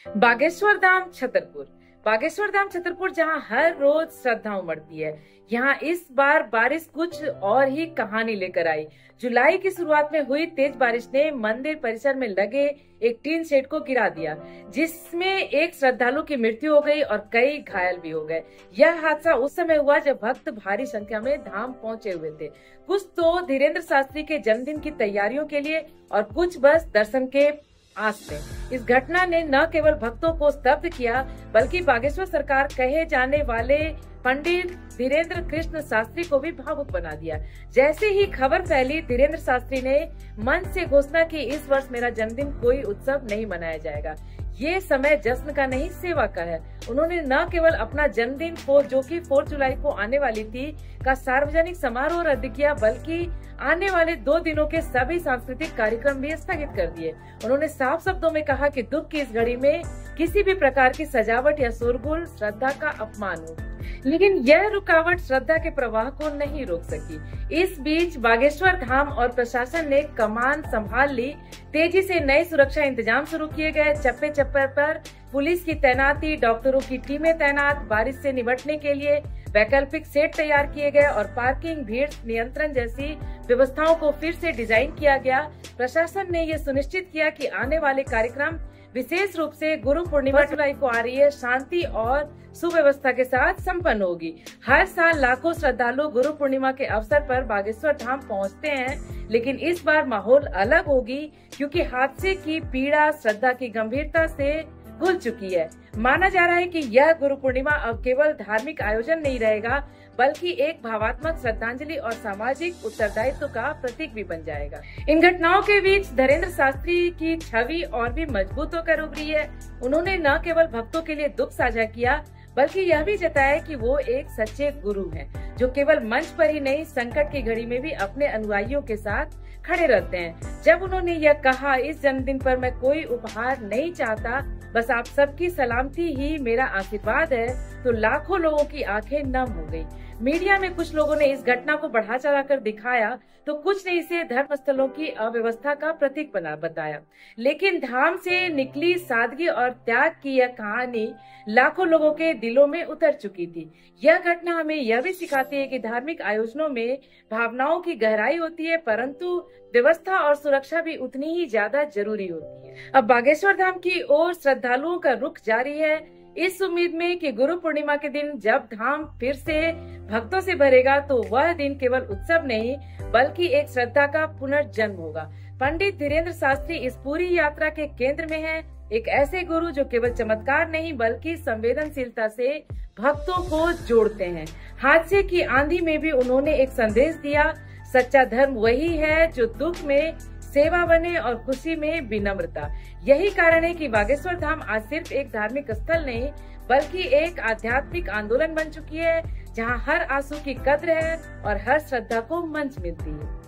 बागेश्वर धाम छतरपुर। बागेश्वर धाम छतरपुर जहां हर रोज श्रद्धा उमड़ती है, यहां इस बार बारिश कुछ और ही कहानी लेकर आई। जुलाई की शुरुआत में हुई तेज बारिश ने मंदिर परिसर में लगे एक टीन शेड को गिरा दिया, जिसमें एक श्रद्धालु की मृत्यु हो गई और कई घायल भी हो गए। यह हादसा उस समय हुआ जब भक्त भारी संख्या में धाम पहुंचे हुए थे। कुछ तो धीरेन्द्र शास्त्री के जन्मदिन की तैयारियों के लिए और कुछ बस दर्शन के आस में। इस घटना ने न केवल भक्तों को स्तब्ध किया, बल्कि बागेश्वर सरकार कहे जाने वाले पंडित धीरेन्द्र कृष्ण शास्त्री को भी भावुक बना दिया। जैसे ही खबर फैली, धीरेन्द्र शास्त्री ने मंच से घोषणा की, इस वर्ष मेरा जन्मदिन कोई उत्सव नहीं मनाया जाएगा। ये समय जश्न का नहीं, सेवा का है। उन्होंने न केवल अपना जन्मदिन जो कि 4 जुलाई को आने वाली थी का सार्वजनिक समारोह रद्द किया, बल्कि आने वाले 2 दिनों के सभी सांस्कृतिक कार्यक्रम भी स्थगित कर दिए। उन्होंने साफ शब्दों में कहा कि दुख की इस घड़ी में किसी भी प्रकार की सजावट या शोरगुल श्रद्धा का अपमान हो, लेकिन यह रुकावट श्रद्धा के प्रवाह को नहीं रोक सकी। इस बीच बागेश्वर धाम और प्रशासन ने कमान संभाल ली। तेजी से नए सुरक्षा इंतजाम शुरू किए गए। चप्पे चप्पे पर पुलिस की तैनाती, डॉक्टरों की टीमें तैनात, बारिश से निपटने के लिए वैकल्पिक सेट तैयार किए गए और पार्किंग, भीड़ नियंत्रण जैसी व्यवस्थाओं को फिर से डिजाइन किया गया। प्रशासन ने ये सुनिश्चित किया कि आने वाले कार्यक्रम विशेष रूप से गुरु पूर्णिमा जुलाई को आ रही है, शांति और सुव्यवस्था के साथ संपन्न होगी। हर साल लाखों श्रद्धालु गुरु पूर्णिमा के अवसर पर बागेश्वर धाम पहुंचते हैं, लेकिन इस बार माहौल अलग होगी, क्योंकि हादसे की पीड़ा श्रद्धा की गंभीरता से घुल चुकी है। माना जा रहा है कि यह गुरु पूर्णिमा अब केवल धार्मिक आयोजन नहीं रहेगा, बल्कि एक भावात्मक श्रद्धांजलि और सामाजिक उत्तरदायित्व का प्रतीक भी बन जाएगा। इन घटनाओं के बीच धीरेन्द्र शास्त्री की छवि और भी मजबूत होकर उभरी है। उन्होंने न केवल भक्तों के लिए दुख साझा किया, बल्कि यह भी जताया कि वो एक सच्चे गुरु हैं, जो केवल मंच पर ही नहीं, संकट की घड़ी में भी अपने अनुयायियों के साथ खड़े रहते हैं। जब उन्होंने यह कहा, इस जन्मदिन पर मैं कोई उपहार नहीं चाहता, बस आप सबकी सलामती ही मेरा आशीर्वाद है, तो लाखों लोगों की आंखें नम हो गई। मीडिया में कुछ लोगों ने इस घटना को बढ़ा चढ़ाकर दिखाया, तो कुछ ने इसे धर्म स्थलों की अव्यवस्था का प्रतीक बताया। लेकिन धाम से निकली सादगी और त्याग की यह कहानी लाखों लोगों के दिलों में उतर चुकी थी। यह घटना हमें यह भी सिखाती है कि धार्मिक आयोजनों में भावनाओं की गहराई होती है, परंतु व्यवस्था और सुरक्षा भी उतनी ही ज्यादा जरूरी होती है। अब बागेश्वर धाम की ओर श्रद्धालुओं का रुख जारी है, इस उम्मीद में कि गुरु पूर्णिमा के दिन जब धाम फिर से भक्तों से भरेगा, तो वह दिन केवल उत्सव नहीं, बल्कि एक श्रद्धा का पुनर्जन्म होगा। पंडित धीरेन्द्र शास्त्री इस पूरी यात्रा के केंद्र में हैं, एक ऐसे गुरु जो केवल चमत्कार नहीं, बल्कि संवेदनशीलता से भक्तों को जोड़ते हैं। हादसे की आंधी में भी उन्होंने एक संदेश दिया, सच्चा धर्म वही है जो दुख में सेवा बने और खुशी में विनम्रता। यही कारण है कि बागेश्वर धाम आज सिर्फ एक धार्मिक स्थल नहीं, बल्कि एक आध्यात्मिक आंदोलन बन चुकी है, जहां हर आंसू की कद्र है और हर श्रद्धा को मंच मिलती है।